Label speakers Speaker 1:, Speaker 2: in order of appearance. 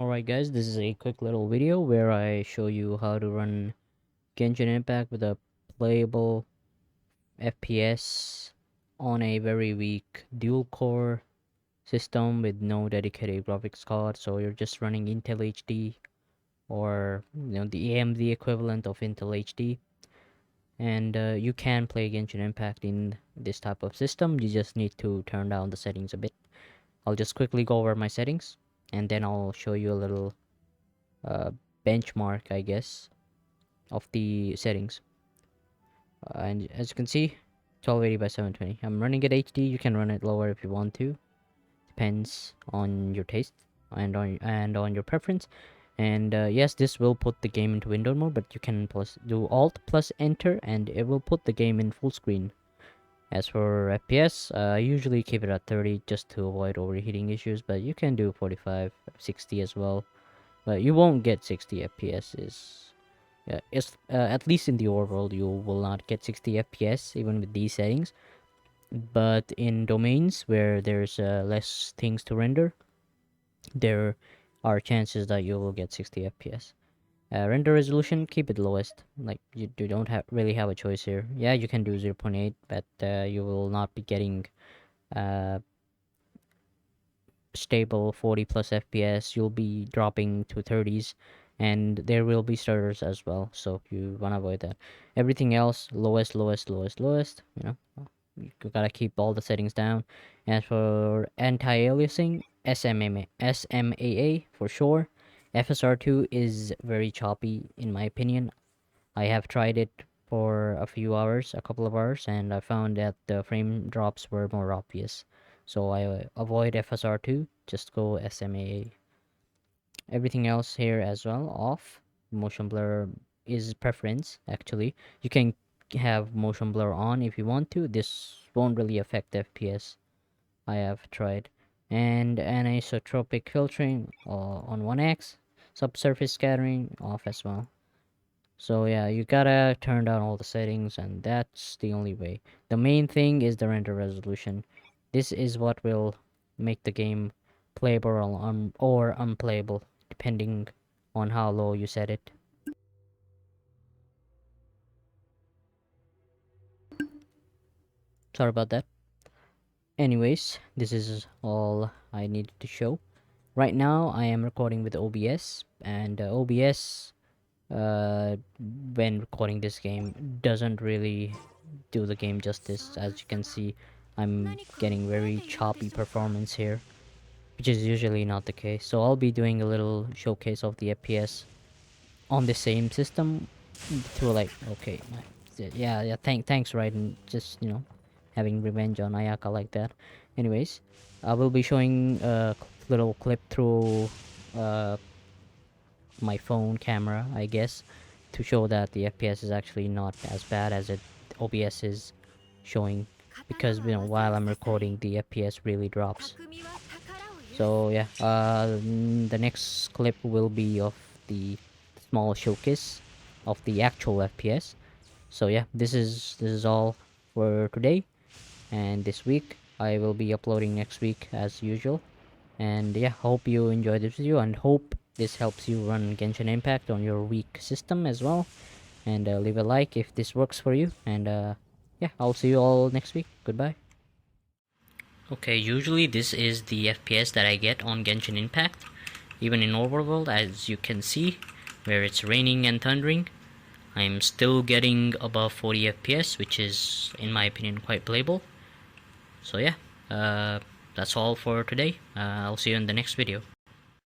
Speaker 1: Alright guys, this is a quick little video where I show you how to run Genshin Impact with a playable FPS on a very weak dual core system with no dedicated graphics card. So you're just running Intel HD or the AMD equivalent of Intel HD, and you can play Genshin Impact in this type of system. You just need to turn down the settings a bit. I'll just quickly go over my settings and then I'll show you a little uh, benchmark, I guess, of the settings. And as you can see, 1280 by 720. I'm running it HD. You can run it lower if you want to. Depends on your taste and on your preference. And yes, this will put the game into window mode, but you can do Alt plus Enter, and it will put the game in full screen. As for FPS, I usually keep it at 30 just to avoid overheating issues, but you can do 45, 60 as well. But you won't get 60 FPS. Yeah, it's at least in the overworld you will not get 60 FPS even with these settings. But in domains where there's less things to render, there are chances that you will get 60 FPS. Render resolution, keep it lowest. Like you don't really have a choice here. Yeah, you can do 0.8, but you will not be getting uh, stable 40 plus FPS. You'll be dropping to 30s, and there will be stutters as well, so you want to avoid that. Everything else, lowest, lowest, lowest, lowest. You gotta keep all the settings down. As for anti-aliasing, SMAA for sure. FSR2 is very choppy in my opinion. I have tried it for a couple of hours, and I found that the frame drops were more obvious. So I avoid FSR2, just go SMAA. Everything else here as well, off. Motion blur is preference, actually. You can have motion blur on if you want to. This won't really affect FPS. I have tried. And anisotropic filtering on 1x. Subsurface scattering off as well. So yeah, you gotta turn down all the settings, and that's the only way. The main thing is the render resolution. This is what will make the game playable or unplayable, depending on how low you set it. Sorry about that. Anyways, this is all I needed to show. Right now, I am recording with OBS, and OBS, when recording this game, doesn't really do the game justice. As you can see, I'm getting very choppy performance here, which is usually not the case. So I'll be doing a little showcase of the FPS on the same system to like, okay, yeah, thanks, Raiden, just having revenge on Ayaka like that. Anyways, I will be showing a little clip through uh, my phone camera, I guess, to show that the FPS is actually not as bad as it OBS is showing, because while I'm recording the FPS really drops. So yeah, the next clip will be of the small showcase of the actual FPS. So yeah, this is all for today and this week. I will be uploading next week as usual. And yeah, hope you enjoyed this video, and hope this helps you run Genshin Impact on your weak system as well. And leave a like if this works for you. And yeah, I'll see you all next week. Goodbye. Okay, usually this is the FPS that I get on Genshin Impact. Even in Overworld, as you can see, where it's raining and thundering, I'm still getting above 40 FPS, which is, in my opinion, quite playable. So yeah, that's all for today. I'll see you in the next video.